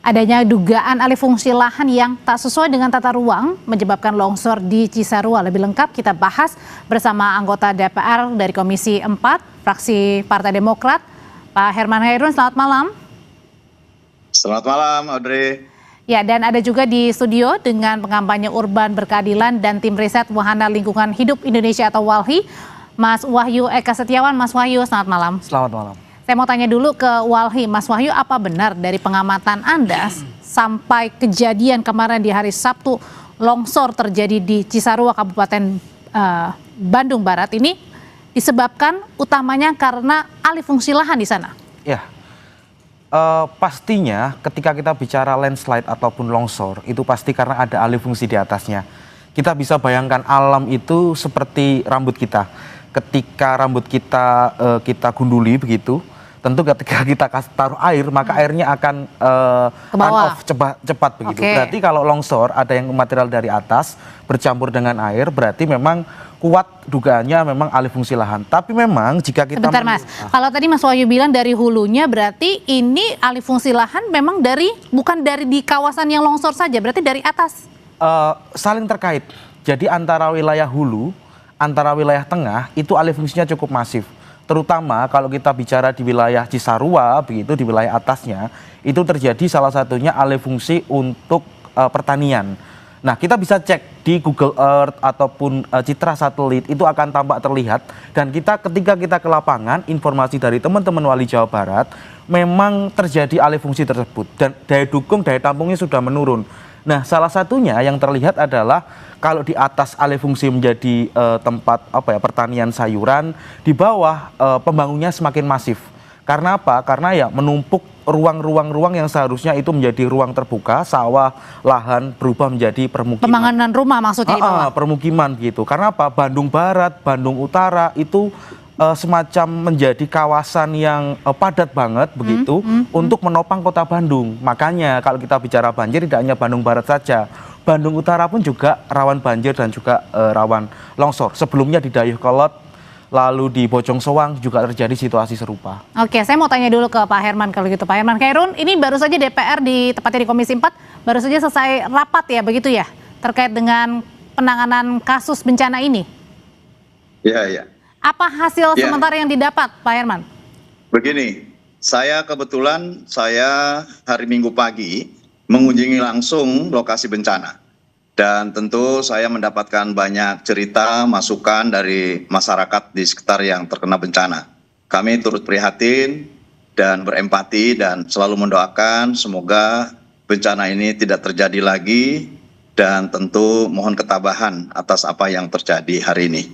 Adanya dugaan alih fungsi lahan yang tak sesuai dengan tata ruang menyebabkan longsor di Cisarua. Lebih lengkap kita bahas bersama anggota DPR dari Komisi 4, fraksi Partai Demokrat, Pak Herman Khairun. Selamat malam. Selamat malam, Audrey. Ya, dan ada juga di studio dengan pengampanye urban berkeadilan dan tim riset Wahana Lingkungan Hidup Indonesia atau WALHI, Mas Wahyu Eka Setiawan. Mas Wahyu, selamat malam. Selamat malam. Saya mau tanya dulu ke WALHI, Mas Wahyu, apa benar dari pengamatan Anda sampai kejadian kemarin di hari Sabtu longsor terjadi di Cisarua, Kabupaten Bandung Barat ini disebabkan utamanya karena alih fungsi lahan di sana? Ya, pastinya ketika kita bicara landslide ataupun longsor itu pasti karena ada alih fungsi di atasnya. Kita bisa bayangkan alam itu seperti rambut kita. Ketika rambut kita kita gunduli begitu, tentu ketika kita taruh air maka airnya akan run off cepat begitu. Berarti kalau longsor ada yang material dari atas bercampur dengan air, berarti memang kuat dugaannya memang alih fungsi lahan. Tapi memang jika kita sebentar Mas, kalau tadi Mas Wahyu bilang dari hulunya, berarti ini alih fungsi lahan memang bukan dari di kawasan yang longsor saja, berarti dari atas? Saling terkait. Jadi antara wilayah hulu, antara wilayah tengah itu alih fungsinya cukup masif. Terutama kalau kita bicara di wilayah Cisarua, begitu di wilayah atasnya, itu terjadi salah satunya alih fungsi untuk pertanian. Nah, kita bisa cek di Google Earth ataupun citra satelit, itu akan tampak terlihat. Dan ketika kita ke lapangan, informasi dari teman-teman Wali Jawa Barat, memang terjadi alih fungsi tersebut. Dan daya dukung, daya tampungnya sudah menurun. Nah, salah satunya yang terlihat adalah kalau di atas alih fungsi menjadi tempat pertanian sayuran, di bawah pembangunnya semakin masif. Karena apa? Karena ya menumpuk ruang-ruang yang seharusnya itu menjadi ruang terbuka, sawah, lahan berubah menjadi permukiman. Pembangunan rumah maksudnya di bawah? Permukiman gitu. Karena apa? Bandung Barat, Bandung Utara itu semacam menjadi kawasan yang padat banget begitu untuk menopang kota Bandung. Makanya kalau kita bicara banjir tidak hanya Bandung Barat saja, Bandung Utara pun juga rawan banjir dan juga rawan longsor. Sebelumnya di Dayeuhkolot, lalu di Bojong Soang juga terjadi situasi serupa. Oke, saya mau tanya dulu ke Pak Herman kalau gitu. Pak Herman Khairun, ini baru saja DPR tepatnya di Komisi 4 baru saja selesai rapat ya, begitu ya, terkait dengan penanganan kasus bencana ini. Iya. Apa hasil sementara yang didapat, Pak Herman? Begini, saya kebetulan hari Minggu pagi mengunjungi langsung lokasi bencana. Dan tentu saya mendapatkan banyak cerita, masukan dari masyarakat di sekitar yang terkena bencana. Kami turut prihatin dan berempati dan selalu mendoakan semoga bencana ini tidak terjadi lagi. Dan tentu mohon ketabahan atas apa yang terjadi hari ini.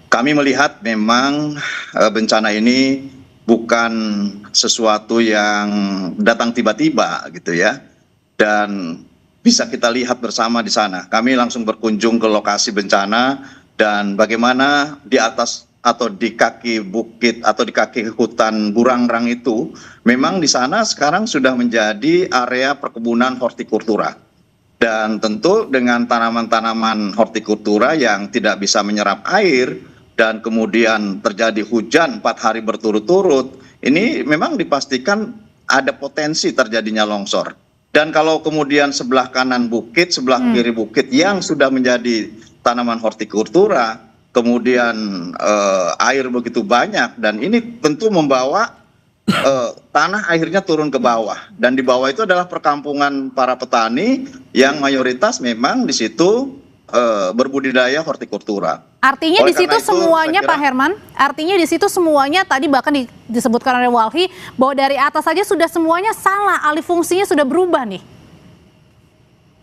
Kami melihat memang bencana ini bukan sesuatu yang datang tiba-tiba gitu ya. Dan bisa kita lihat bersama di sana. Kami langsung berkunjung ke lokasi bencana dan bagaimana di atas atau di kaki bukit atau di kaki hutan Burangrang itu memang di sana sekarang sudah menjadi area perkebunan hortikultura. Dan tentu dengan tanaman-tanaman hortikultura yang tidak bisa menyerap air dan kemudian terjadi hujan 4 hari berturut-turut, ini memang dipastikan ada potensi terjadinya longsor. Dan kalau kemudian sebelah kanan bukit, sebelah kiri bukit yang sudah menjadi tanaman hortikultura, kemudian air begitu banyak, dan ini tentu membawa tanah akhirnya turun ke bawah. Dan di bawah itu adalah perkampungan para petani yang mayoritas memang di situ berbudidaya hortikultura. Artinya di situ semuanya, Pak Herman, artinya di situ semuanya tadi bahkan disebutkan oleh WALHI bahwa dari atas saja sudah semuanya salah, alih fungsinya sudah berubah nih.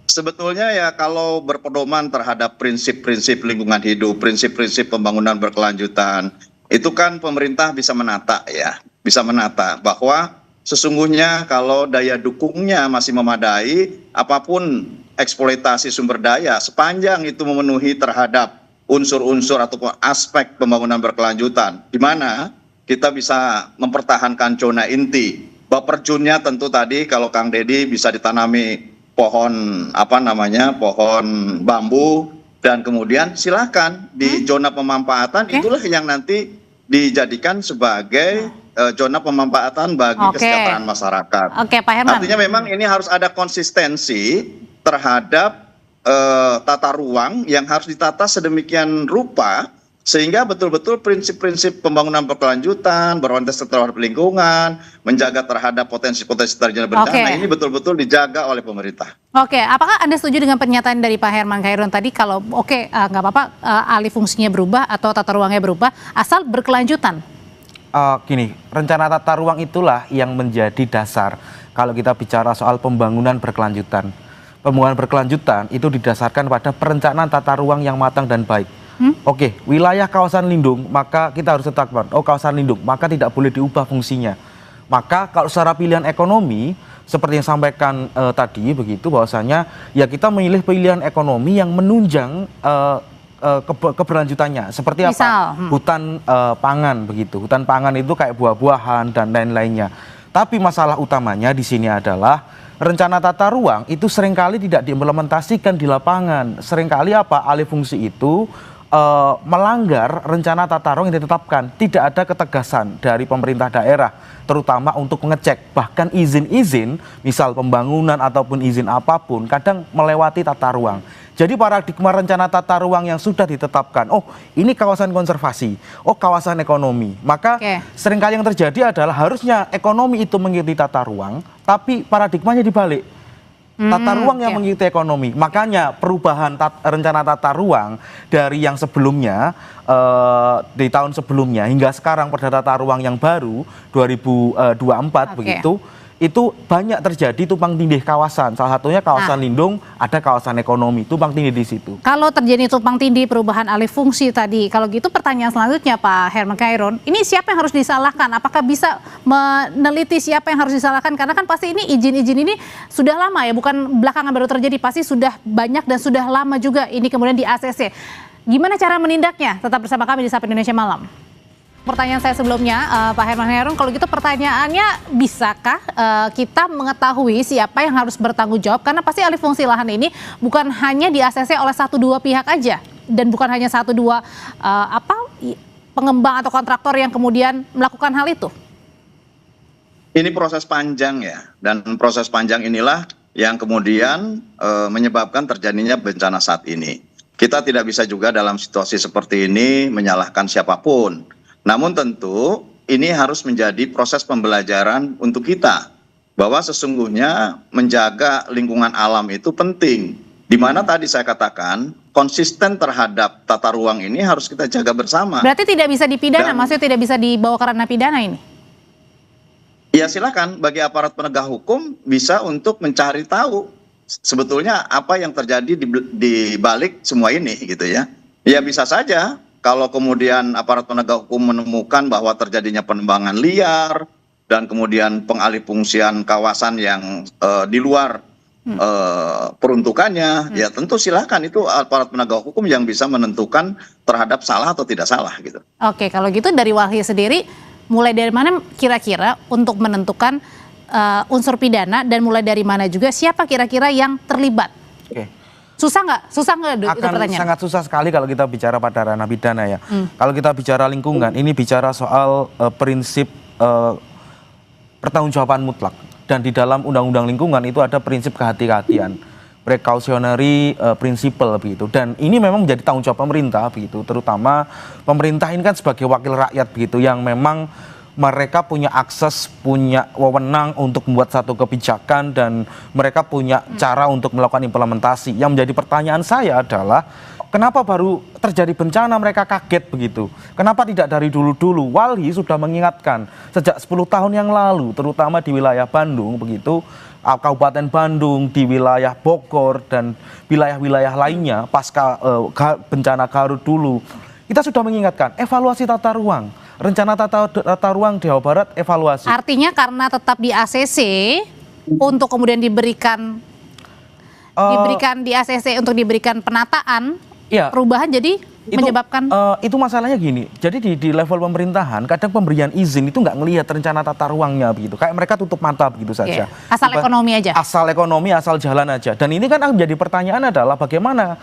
Sebetulnya ya kalau berpedoman terhadap prinsip-prinsip lingkungan hidup, prinsip-prinsip pembangunan berkelanjutan, itu kan pemerintah bisa menata ya, bisa menata bahwa sesungguhnya kalau daya dukungnya masih memadai, apapun eksploitasi sumber daya sepanjang itu memenuhi terhadap unsur-unsur ataupun aspek pembangunan berkelanjutan, di mana kita bisa mempertahankan zona inti. Baperjunnya tentu tadi kalau Kang Deddy bisa ditanami pohon pohon bambu, dan kemudian silakan di zona pemanfaatan itulah yang nanti dijadikan sebagai zona pemanfaatan bagi Oke. kesejahteraan masyarakat. Oke, Pak Herman. Artinya memang ini harus ada konsistensi terhadap tata ruang yang harus ditata sedemikian rupa sehingga betul-betul prinsip-prinsip pembangunan berkelanjutan, berorientasi terhadap lingkungan, menjaga terhadap potensi-potensi terjadinya bencana ini betul-betul dijaga oleh pemerintah. Oke, apakah Anda setuju dengan pernyataan dari Pak Herman Khairun tadi kalau nggak apa-apa alih fungsinya berubah atau tata ruangnya berubah asal berkelanjutan? Gini, rencana tata ruang itulah yang menjadi dasar kalau kita bicara soal pembangunan berkelanjutan. Pembangunan berkelanjutan itu didasarkan pada perencanaan tata ruang yang matang dan baik. Oke, wilayah kawasan lindung, maka kita harus tetapkan, kawasan lindung, maka tidak boleh diubah fungsinya. Maka kalau secara pilihan ekonomi, seperti yang sampaikan tadi, begitu bahwasanya ya kita memilih pilihan ekonomi yang menunjang keberlanjutannya. Seperti apa? Hutan pangan, begitu. Hutan pangan itu kayak buah-buahan dan lain-lainnya. Tapi masalah utamanya di sini adalah rencana tata ruang itu seringkali tidak diimplementasikan di lapangan. Seringkali apa? Alih fungsi itu melanggar rencana tata ruang yang ditetapkan. Tidak ada ketegasan dari pemerintah daerah, terutama untuk mengecek. Bahkan izin-izin, misal pembangunan ataupun izin apapun, kadang melewati tata ruang. Jadi paradigma rencana tata ruang yang sudah ditetapkan, ini kawasan konservasi, kawasan ekonomi. Maka seringkali yang terjadi adalah harusnya ekonomi itu mengikuti tata ruang, tapi paradigmanya dibalik. Tata ruang yang mengikuti ekonomi. Makanya perubahan rencana tata ruang dari yang sebelumnya, di tahun sebelumnya hingga sekarang pada tata ruang yang baru 2024 begitu, itu banyak terjadi tumpang tindih kawasan. Salah satunya kawasan lindung, ada kawasan ekonomi, tumpang tindih di situ. Kalau terjadi tumpang tindih perubahan alih fungsi tadi, kalau gitu pertanyaan selanjutnya Pak Herman Khairun, ini siapa yang harus disalahkan? Apakah bisa meneliti siapa yang harus disalahkan? Karena kan pasti ini izin-izin ini sudah lama ya, bukan belakangan baru terjadi, pasti sudah banyak dan sudah lama juga ini kemudian di ACC. Gimana cara menindaknya? Tetap bersama kami di Sapa Indonesia Malam. Pertanyaan saya sebelumnya, Pak Herman Khairun, kalau gitu pertanyaannya, bisakah kita mengetahui siapa yang harus bertanggung jawab? Karena pasti alih fungsi lahan ini bukan hanya di ACC oleh 1-2 pihak aja, dan bukan hanya 1-2 pengembang atau kontraktor yang kemudian melakukan hal itu. Ini proses panjang ya, dan proses panjang inilah yang kemudian menyebabkan terjadinya bencana saat ini. Kita tidak bisa juga dalam situasi seperti ini menyalahkan siapapun. Namun tentu ini harus menjadi proses pembelajaran untuk kita bahwa sesungguhnya menjaga lingkungan alam itu penting. Di mana tadi saya katakan konsisten terhadap tata ruang ini harus kita jaga bersama. Berarti tidak bisa dipidana, maksudnya tidak bisa dibawa ke ranah pidana ini? Ya silakan bagi aparat penegak hukum bisa untuk mencari tahu sebetulnya apa yang terjadi di balik semua ini gitu ya. Ya bisa saja. Kalau kemudian aparat penegak hukum menemukan bahwa terjadinya penembangan liar dan kemudian pengalih fungsian kawasan yang di luar peruntukannya, ya tentu silakan, itu aparat penegak hukum yang bisa menentukan terhadap salah atau tidak salah gitu. Oke, kalau gitu dari Walhi sendiri, mulai dari mana kira-kira untuk menentukan unsur pidana dan mulai dari mana juga siapa kira-kira yang terlibat? Susah nggak itu pertanyaan? Sangat susah sekali kalau kita bicara pada ranah pidana ya. Kalau kita bicara lingkungan, ini bicara soal prinsip pertanggungjawaban mutlak. Dan di dalam undang-undang lingkungan itu ada prinsip kehati-hatian, precautionary principle begitu. Dan ini memang menjadi tanggung jawab pemerintah begitu. Terutama pemerintah ini kan sebagai wakil rakyat begitu, yang memang mereka punya akses, punya wewenang untuk membuat satu kebijakan, dan mereka punya cara untuk melakukan implementasi. Yang menjadi pertanyaan saya adalah, kenapa baru terjadi bencana mereka kaget begitu? Kenapa tidak dari dulu-dulu? Walhi sudah mengingatkan sejak 10 tahun yang lalu, terutama di wilayah Bandung begitu, Kabupaten Bandung, di wilayah Bogor, dan wilayah-wilayah lainnya pasca bencana Garut dulu. Kita sudah mengingatkan, evaluasi tata ruang. Rencana tata ruang Jawa Barat evaluasi. Artinya karena tetap di ACC untuk kemudian diberikan di ACC untuk diberikan penataan, perubahan jadi menyebabkan? Itu masalahnya gini, jadi di level pemerintahan kadang pemberian izin itu nggak ngelihat rencana tata ruangnya begitu, kayak mereka tutup mata begitu saja. Asal ekonomi aja. Asal ekonomi, asal jalan aja. Dan ini kan yang menjadi pertanyaan adalah bagaimana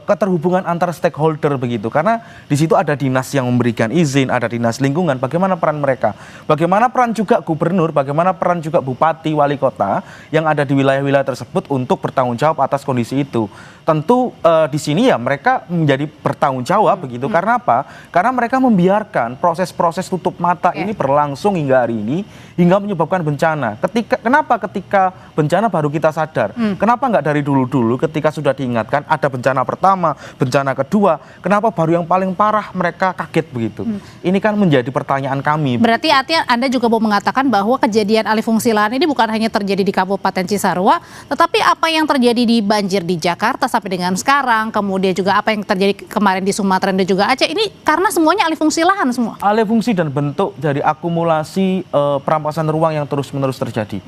keterhubungan antar stakeholder begitu, karena di situ ada dinas yang memberikan izin, ada dinas lingkungan, bagaimana peran mereka, bagaimana peran juga gubernur, bagaimana peran juga bupati, wali kota yang ada di wilayah-wilayah tersebut untuk bertanggung jawab atas kondisi itu. Tentu di sini ya mereka menjadi bertanggung jawab begitu. Karena apa? Karena mereka membiarkan proses-proses tutup mata ini berlangsung hingga hari ini, hingga menyebabkan bencana. Kenapa ketika bencana baru kita sadar? Kenapa nggak dari dulu-dulu ketika sudah diingatkan ada bencana pertama, bencana kedua, kenapa baru yang paling parah mereka kaget begitu? Ini kan menjadi pertanyaan kami. Berarti artinya Anda juga mau mengatakan bahwa kejadian alih fungsi lahan ini bukan hanya terjadi di Kabupaten Cisarua, tetapi apa yang terjadi di banjir di Jakarta sampai dengan sekarang, kemudian juga apa yang terjadi kemarin di Sumatera dan juga Aceh, ini karena semuanya alih fungsi lahan semua. Alih fungsi dan bentuk dari akumulasi perampasan ruang yang terus-menerus terjadi.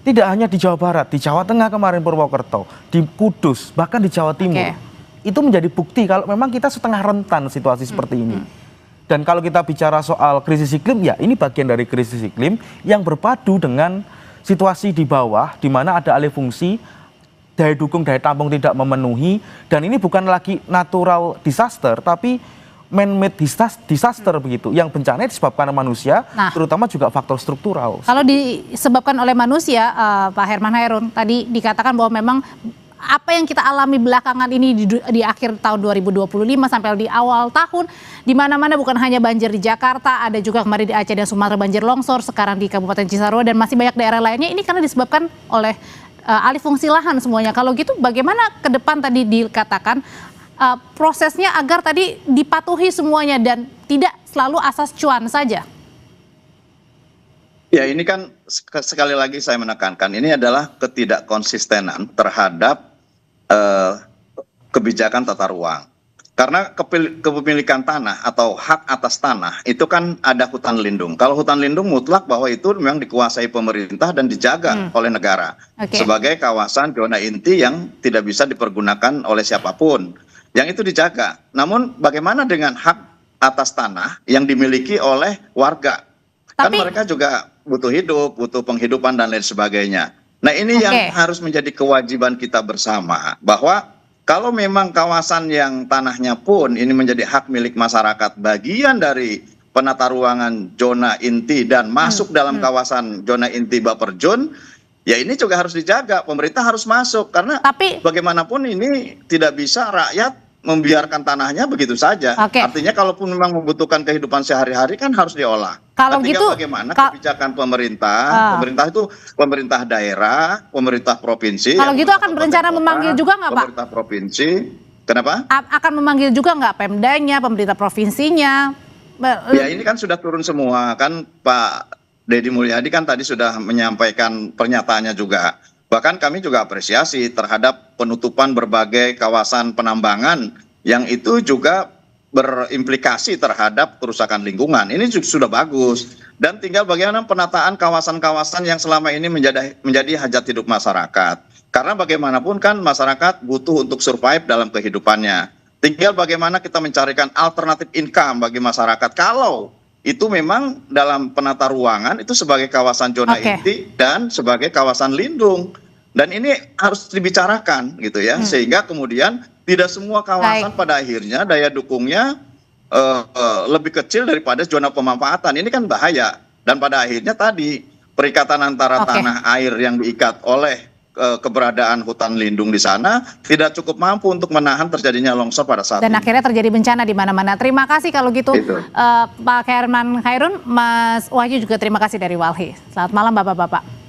Tidak hanya di Jawa Barat, di Jawa Tengah kemarin Purwokerto, di Kudus, bahkan di Jawa Timur. Itu menjadi bukti kalau memang kita setengah rentan situasi seperti ini. Dan kalau kita bicara soal krisis iklim, ya ini bagian dari krisis iklim yang berpadu dengan situasi di bawah, di mana ada alih fungsi, daya dukung, daya tampung tidak memenuhi, dan ini bukan lagi natural disaster, tapi man-made disaster begitu, yang bencana disebabkan manusia, terutama juga faktor struktural. Kalau disebabkan oleh manusia, Pak Herman Hairun, tadi dikatakan bahwa memang apa yang kita alami belakangan ini di akhir tahun 2025 sampai di awal tahun, di mana-mana bukan hanya banjir di Jakarta, ada juga kemarin di Aceh dan Sumatera banjir longsor, sekarang di Kabupaten Cisarua dan masih banyak daerah lainnya, ini karena disebabkan oleh alih fungsi lahan semuanya. Kalau gitu bagaimana ke depan tadi dikatakan prosesnya agar tadi dipatuhi semuanya dan tidak selalu asas cuan saja? Ya ini kan sekali lagi saya menekankan, ini adalah ketidakkonsistenan terhadap kebijakan tata ruang. Karena kepemilikan tanah atau hak atas tanah itu kan ada hutan lindung. Kalau hutan lindung mutlak bahwa itu memang dikuasai pemerintah dan dijaga oleh negara sebagai kawasan zona inti yang tidak bisa dipergunakan oleh siapapun. Yang itu dijaga. Namun bagaimana dengan hak atas tanah yang dimiliki oleh warga? Kan mereka juga butuh hidup, butuh penghidupan dan lain sebagainya. Nah ini yang harus menjadi kewajiban kita bersama, bahwa kalau memang kawasan yang tanahnya pun ini menjadi hak milik masyarakat, bagian dari penata ruangan zona inti dan masuk dalam kawasan zona inti Baperjun, ya ini juga harus dijaga. Pemerintah harus masuk karena bagaimanapun ini tidak bisa rakyat membiarkan tanahnya begitu saja. Artinya kalaupun memang membutuhkan kehidupan sehari-hari kan harus diolah. Kalau gitu bagaimana kebijakan pemerintah, pemerintah itu pemerintah daerah, pemerintah provinsi. Kalau gitu akan berencana memanggil juga nggak Pak? Pemerintah provinsi, kenapa? Akan memanggil juga nggak Pemdanya, pemerintah provinsinya? Ya ini kan sudah turun semua kan, Pak Deddy Mulyadi kan tadi sudah menyampaikan pernyataannya juga. Bahkan kami juga apresiasi terhadap penutupan berbagai kawasan penambangan yang itu juga berimplikasi terhadap kerusakan lingkungan. Ini sudah bagus. Dan tinggal bagaimana penataan kawasan-kawasan yang selama ini menjadi hajat hidup masyarakat. Karena bagaimanapun kan masyarakat butuh untuk survive dalam kehidupannya. Tinggal bagaimana kita mencarikan alternatif income bagi masyarakat. Kalau itu memang dalam penata ruangan itu sebagai kawasan zona inti dan sebagai kawasan lindung. Dan ini harus dibicarakan gitu ya, sehingga kemudian tidak semua kawasan pada akhirnya daya dukungnya lebih kecil daripada zona pemanfaatan. Ini kan bahaya. Dan pada akhirnya tadi perikatan antara tanah air yang diikat oleh keberadaan hutan lindung di sana tidak cukup mampu untuk menahan terjadinya longsor pada saat dan ini. Akhirnya terjadi bencana di mana-mana. Terima kasih kalau gitu Pak Herman Hairun, Mas Wahyu juga terima kasih dari Walhi. Selamat malam Bapak-bapak.